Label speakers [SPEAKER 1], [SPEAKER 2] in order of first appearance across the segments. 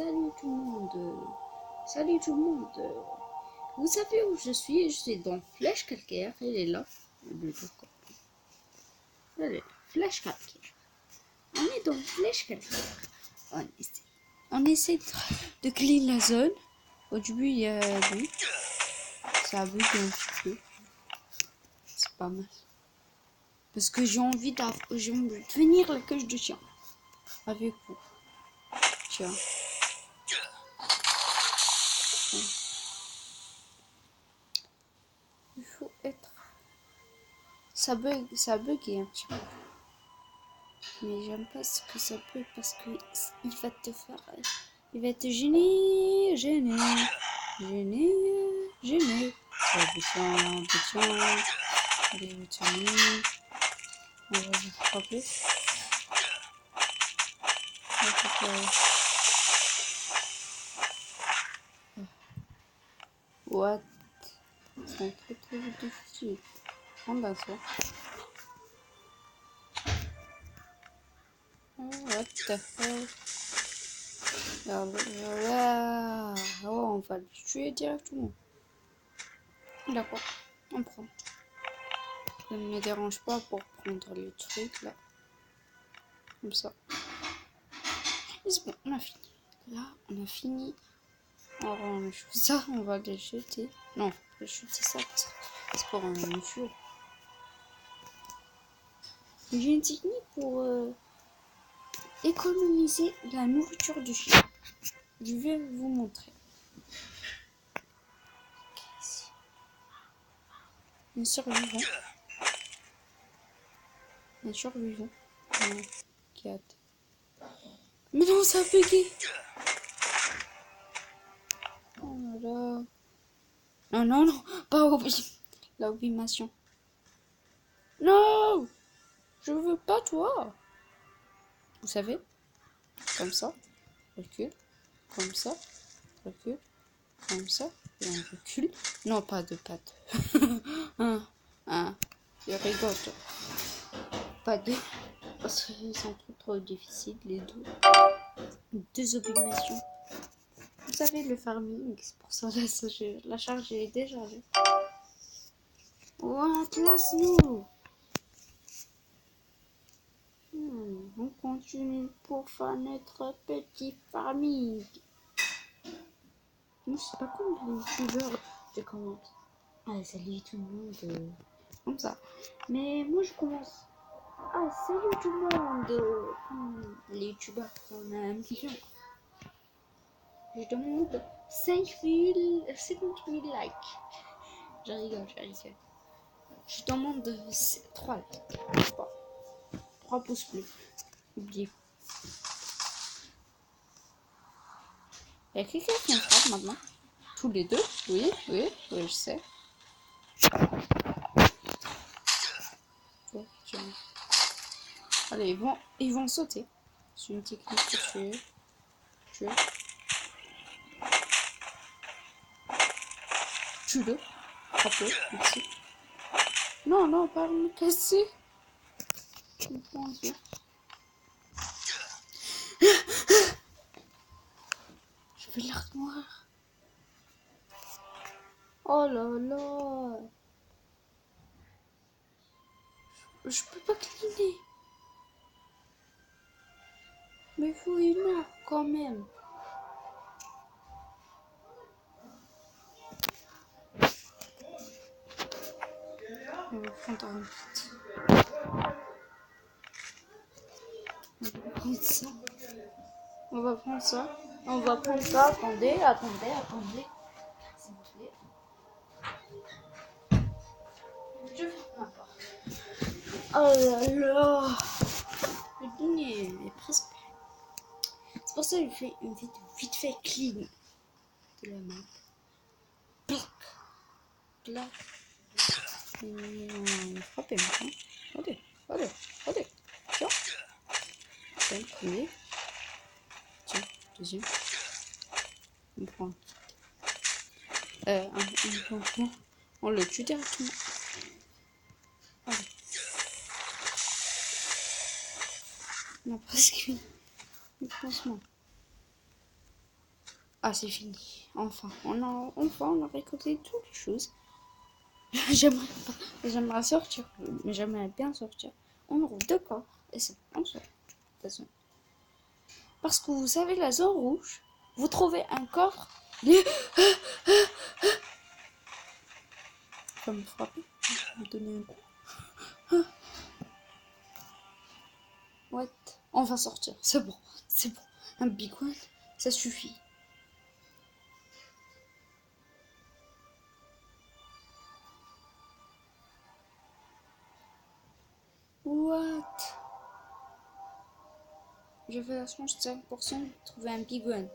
[SPEAKER 1] salut tout le monde. Salut tout le monde. Vous savez où je suis? Je suis dans Flèche Calcaire. Elle est là. Elle est Flèche Calcaire. On est dans Flèche Calcaire. On essaie de clean la zone. Au début, il y a lui. Ça bug un petit peu. C'est pas mal. Parce que j'ai envie de devenir la coach de chien. Avec vous. Tiens. Il faut être... Ça bugué un petit peu. Mais j'aime pas ce que ça bug parce que il va te faire... Il va te gêner. Allez, retourner. On va vous frapper. What? C'est très très difficile. On va ça. What the hell? Oh, on va le tuer directement. D'accord, on prend. Ça ne me dérange pas pour prendre le truc là. Comme ça. Et c'est bon, on a fini. Là, on a fini. Alors, on joue ça, on va les jeter. Non, on va jeter ça parce que c'est pour un tuer. J'ai une technique pour économiser la nourriture du chien. Je vais vous montrer. Ici. Un survivant. Un survivant. Un 4. Mais non, ça a bugué. Oh là là. Non, non, non. Pas la obligation. Non. Je veux pas toi. Vous savez. Comme ça. Recule. Comme ça. Recule. Comme ça. Et on recule. Non, pas de pattes. Je rigole. Pas deux. Parce qu'ils sont trop difficiles, les deux. Deux obligations. Vous savez, le farming, c'est pour ça la charge est déjà là. What, laisse-nous. On continue pour faire notre petit farming. Moi, je sais pas comment les youtubeurs je commence. Ah, salut tout le monde. Comme ça. Mais moi, je commence. Ah, salut tout le monde. Les youtubeurs, on a un million. Je demande 50 000 likes. Je rigole. Je demande 3 likes. 3 pouces bleus. Oubliez. Il y a quelqu'un qui me frappe maintenant. Tous les deux. Oui, je sais. Oh, tiens. Allez, ils vont sauter. C'est une technique pour tuer. Tue-le. Frappe-le. Merci. Non, pas me casser. Je vais l'air noir. Oh là là. Je peux pas cligner. Mais il faut une heure quand même. On va prendre un petit. On va prendre ça. Attendez. S'il vous plaît. Je ferme ma porte. Oh là là. Le dîner est presque. C'est pour ça que je fais une vite fait clean de la map. Plac. Frappez maintenant. Allez. Tiens. Tiens, premier. Tiens, deuxième. On prend. On le tue directement. Allez. On a presque fini. Franchement. Ah, c'est fini. Enfin, on a récolté toutes les choses. J'aimerais sortir. Mais j'aimerais bien sortir. On roule d'accord. Et c'est bon, on sort. De toute façon. Parce que vous savez, la zone rouge, vous trouvez un coffre. Ça me frapper. Je vais me donner un coup. What? On va sortir. C'est bon. C'est bon. Un big one, ça suffit. What? J'avais la chance de 5% de trouver un big one.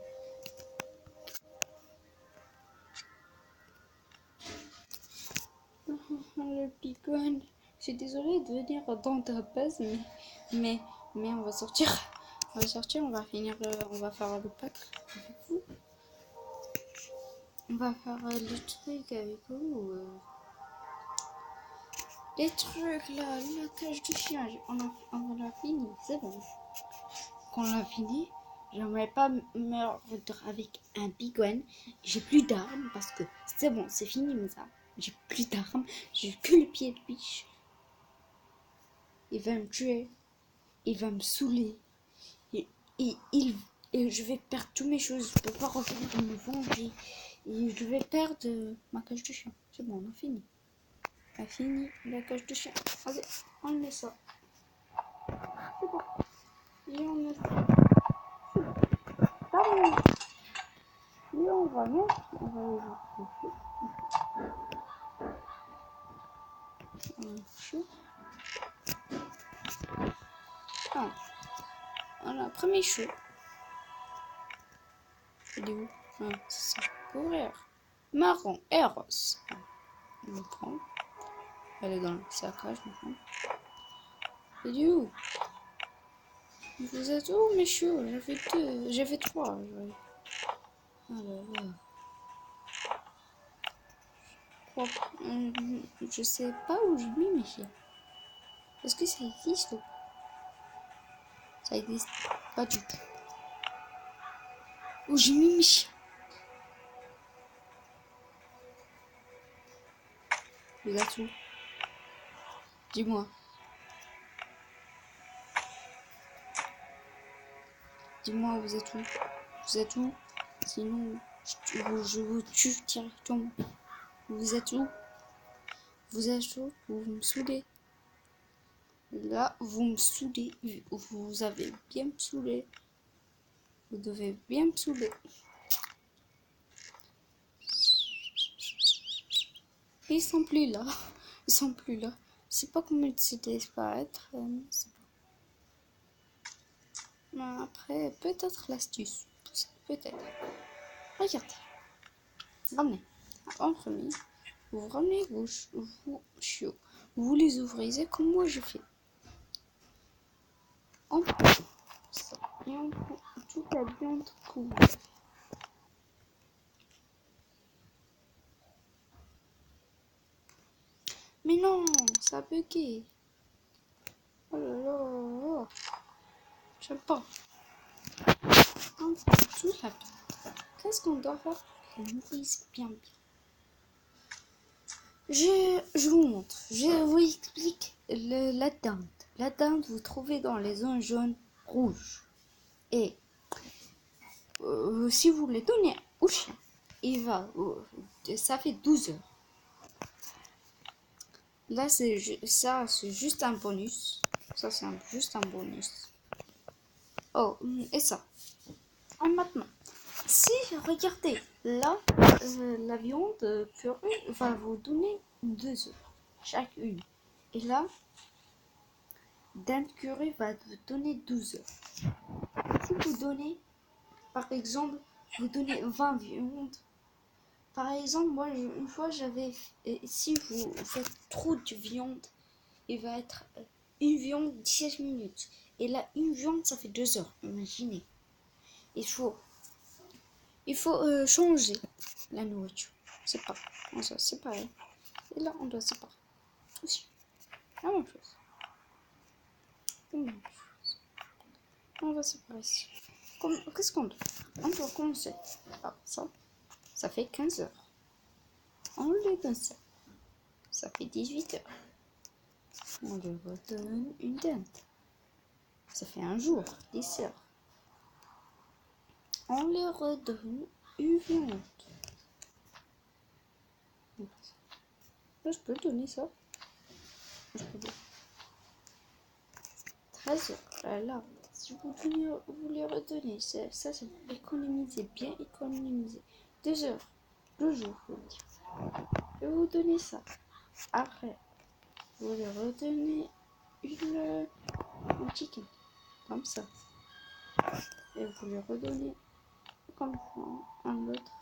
[SPEAKER 1] Le big one. Je suis désolée de venir dans ta base, mais on va sortir. On va sortir, on va finir, on va faire le pack avec vous. On va faire le truc avec vous. Les trucs là, la cage du chien, on l'a fini, c'est bon. Quand on l'a fini, j'aimerais pas me rendre avec un big one. J'ai plus d'armes parce que c'est bon, c'est fini mes armes. J'ai plus d'armes, j'ai que le pied de biche. Il va me tuer, il va me saouler. Et je vais perdre toutes mes choses, je peux pas revenir me venger. Et je vais perdre ma cage de chien. C'est bon, on a fini. On a fini la cage de chien. Vas-y, on met ça. C'est bon. Et on met ça. C'est bon. Et on va mettre. On va les chaud. Ah, voilà, premier chaud. Il est où? Ah, c'est ça. Courir. Marron et rose. Ah, on le prend. Elle est dans le saccage maintenant. Il est où? Vous êtes où, mes chiots? J'avais deux. J'avais trois. Ah là là. Je sais pas où j'ai mis mes chiens. Est-ce que ça existe ou pas? Ça existe pas du tout. Où j'ai mis mes chiens? Vous êtes où? Dis-moi. Dis-moi, vous êtes où? Vous êtes où? Sinon, je vous tue directement. Vous êtes où? Vous êtes où? Vous me saoulez. Là, vous me saoulez. Vous avez bien me saoulé. Vous devez bien me saouler. Ils sont plus là. Ils sont plus là. Je sais pas comment ils disparaître. C'est pas. Mais après, peut-être l'astuce. Peut-être. Regardez. Ramenez. En premier, vous ramenez vos chiots. Vous les ouvrez comme moi je fais. On prend ça. Et on prend toute la viande couverte. Mais non, ça a bugué. Oh là là. J'aime pas. On prend toute la viande. Qu'est-ce qu'on doit faire pour qu'elle nourrisse bien bien? Je vous montre. Je vous explique la dinde. La dinde, vous trouvez dans les zones jaunes, rouges. Et si vous les donnez au chien, il va. Ça fait 12 heures. Là, c'est juste un bonus. Ça, c'est juste un bonus. Oh, et ça. Et maintenant, si regardez, là, la viande purée va vous donner 2 heures chacune. Et là, dinde curry va vous donner 12 heures. Si vous donnez, par exemple, vous donnez 20 viandes. Par exemple, moi, une fois, si vous faites trop de viande, il va être une viande 17 minutes. Et là, une viande, ça fait 2 heures. Imaginez. Il faut changer la nourriture. C'est pas. On doit séparer. Et là, on doit séparer. Aussi. La même chose. La même chose. On va séparer ici. Qu'est-ce qu'on doit? On doit commencer. Ah, ça fait 15 heures. On lui donne ça. Ça fait 18 heures. On lui redonne une dinde. Ça fait un jour, 10 heures. On lui redonne une viande. Là, je peux donner ça. Je peux donner 13 heures. Là, si vous lui redonnez ça, c'est pour économiser, bien économiser. 2 heures, 2 jours, je veux dire. Et vous donnez ça. Après, vous lui redonnez un chicken, comme ça. Et vous lui redonnez comme ça, un autre.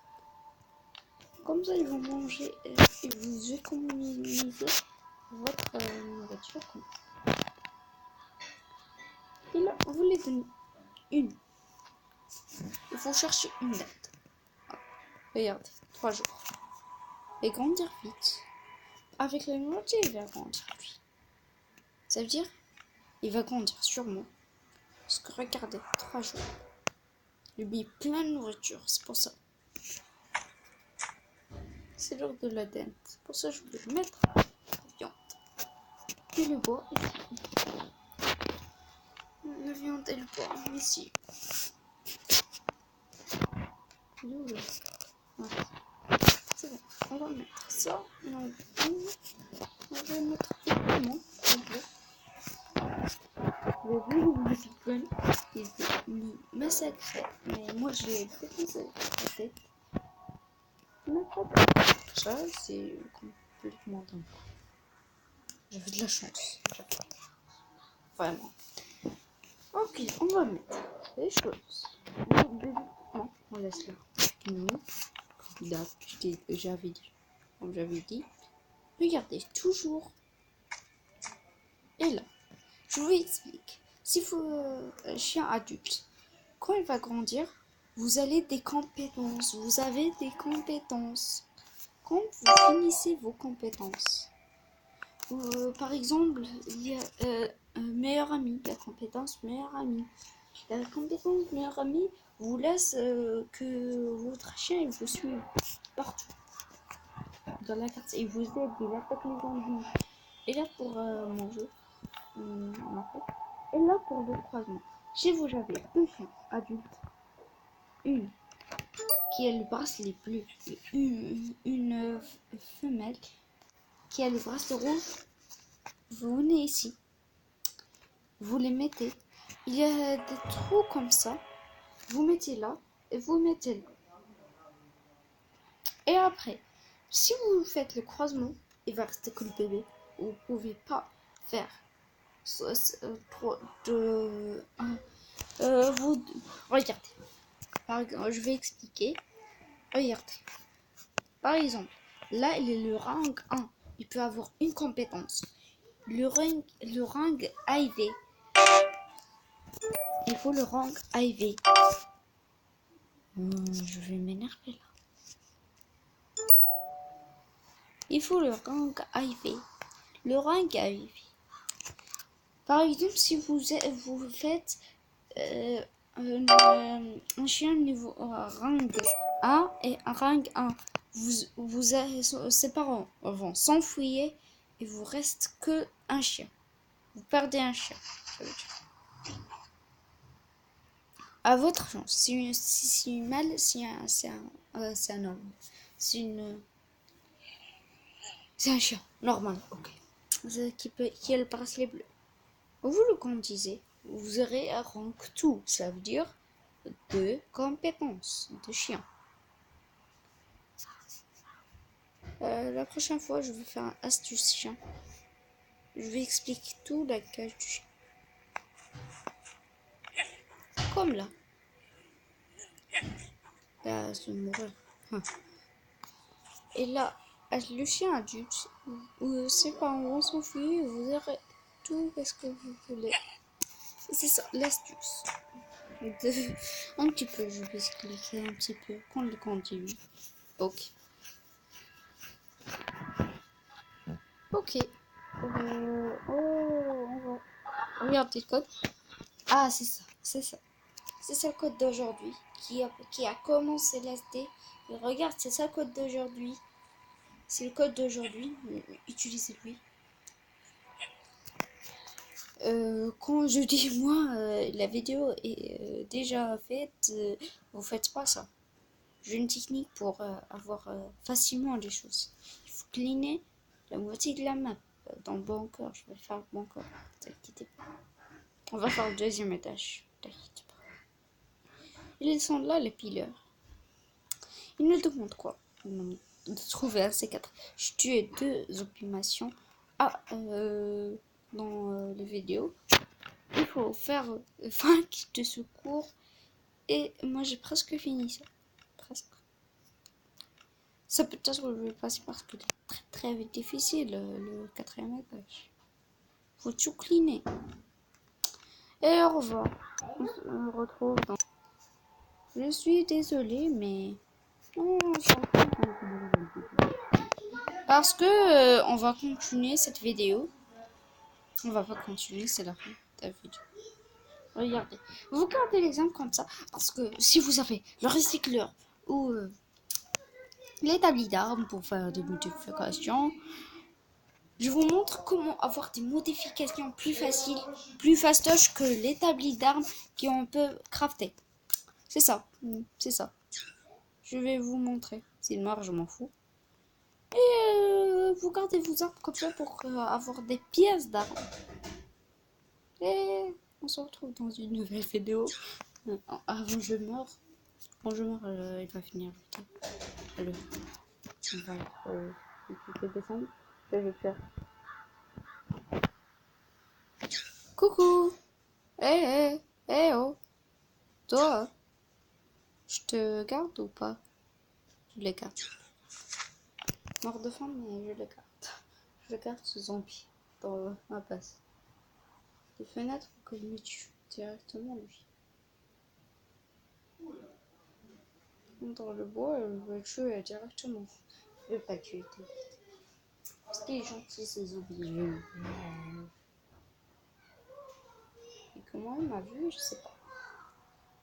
[SPEAKER 1] Comme ça, ils vont manger et vous économisez votre nourriture. Et là, vous les donnez une. Il faut chercher une date. Regardez, 3 jours. Et grandir vite. Avec la nourriture, il va grandir lui. Ça veut dire, il va grandir sûrement. Parce que regardez, 3 jours. Il lui plein de nourriture, c'est pour ça. C'est l'heure de la dinde. C'est pour ça que je voulais le mettre la viande. Et le bois ici. La viande et le bois ici. Voilà. C'est bon. On va mettre ça. On va mettre également complet. Le bout il s'est massacré. Mais moi je l'ai fait la tête. Ça c'est complètement dingue. J'avais de la chance. Vraiment. Ok, on va mettre les choses. Non, on laisse là. Non. J'avais dit. Comme j'avais dit. Regardez, toujours. Et là, je vous explique. Si vous un chien adulte, quand il va grandir, vous avez des compétences. Vous avez des compétences. Quand vous finissez vos compétences, par exemple, il y a meilleur ami, la compétence meilleur ami. La compétence meilleur ami vous laisse que votre chien il vous suive partout dans la carte. Il vous aide, il attaque les zombies. Et là pour manger, en fait. Et là pour le croisement. Chez vous, j'avais deux chiens adultes, une qui a le bracelet bleu, une femelle qui a le bracelet rouge. Vous venez ici, vous les mettez. Il y a des trous comme ça. Vous mettez là et vous mettez là. Et après, si vous faites le croisement, il va rester que le bébé. Vous ne pouvez pas faire trop de. Vous regardez. Par exemple, je vais expliquer. Regardez. Par exemple, là, il est le rang 1. Il peut avoir une compétence. Le rang IV. Il faut le rang IV. Je vais m'énerver là. Il faut le rang IV. Le rang IV. Par exemple, si vous faites un chien niveau rang 1 et un rang 1, ses parents vont s'enfuir et vous reste que un chien. Vous perdez un chien, ça veut dire. À votre chance, si c'est une mâle, c'est un homme. C'est un chien, normal, ok. Qui a le bracelet bleu. Vous le conduisez, vous aurez un rang tout, ça veut dire 2 compétences de chien. La prochaine fois, je vais faire un astuce chien. Je vais expliquer tout la cage du chien. Comme là. Là, c'est mourir. Et là, le chien adulte, ses parents vont s'enfuir, vous aurez tout ce que vous voulez. C'est ça, l'astuce. Un petit peu, je vais expliquer un petit peu quand le continue. Ok. Ok. On va regarder le code. Ah, c'est ça, c'est ça. c'est ça le code d'aujourd'hui. Qui a commencé l'SD. Et regarde, c'est ça le code d'aujourd'hui. C'est le code d'aujourd'hui. Utilisez-lui. Quand je dis moi, la vidéo est déjà faite, vous faites pas ça. J'ai une technique pour avoir facilement les choses. Il faut cleaner la moitié de la map. Dans le bunker, je vais faire le bunker. T'inquiète pas. On va faire le deuxième étage. T'inquiète pas. Ils sont là, les pilleurs. Ils me demandent quoi? De trouver un C4. Je tué 2 optimations dans les vidéos. Il faut faire 5 de secours. Et moi, j'ai presque fini ça. Presque. Ça peut-être que je vais passer parce que c'est très difficile le quatrième étage. Faut tout cleaner. Et au revoir. On se retrouve dans... Je suis désolée, mais... Parce que on va continuer cette vidéo. On va pas continuer, c'est la fin de la vidéo. Regardez. Vous gardez l'exemple comme ça. Parce que si vous avez le recycleur ou l'établi d'armes pour faire des modifications, je vous montre comment avoir des modifications plus faciles, plus fastoches que l'établi d'armes qu'on peut crafter. C'est ça, c'est ça. Je vais vous montrer. C'est noir, je m'en fous. Et vous gardez vos armes comme ça pour avoir des pièces d'armes. Et on se retrouve dans une nouvelle vidéo. Avant je meurs. Quand je meurs, il va finir le on va descendre. Je vais faire. Coucou. Oh. Toi, je te garde ou pas? Je les garde. Mort de faim, mais je les garde. Je garde ce zombie dans ma base. Les fenêtres pour que je me tue directement lui. Dans le bois, je vais le tuer directement. Je vais pas tuer tout de suite. Parce qu'il est gentil, ces zombies. Et comment il m'a vu, je sais pas.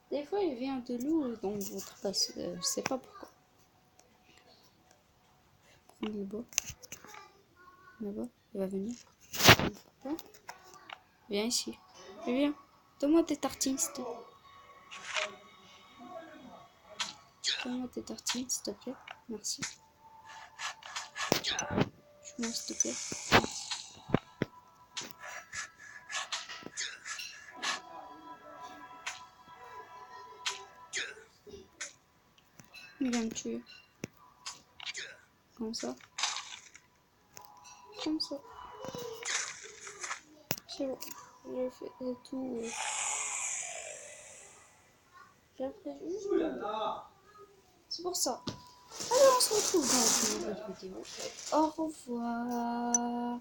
[SPEAKER 1] Des fois, il vient de l'eau dans votre base. Je sais pas pourquoi. Prends le bois. Là-bas, il va venir. Viens ici. Viens. Donne-moi tes tartines, s'il te plaît. Donne-moi tes tartines, s'il te plaît. Merci. Je mange, s'il te plaît. Il va me tuer. Comme ça. Comme ça. C'est bon. J'ai fait tout. J'ai fait juste. C'est pour ça. Alors on se retrouve dans une nouvelle vidéo. Au revoir.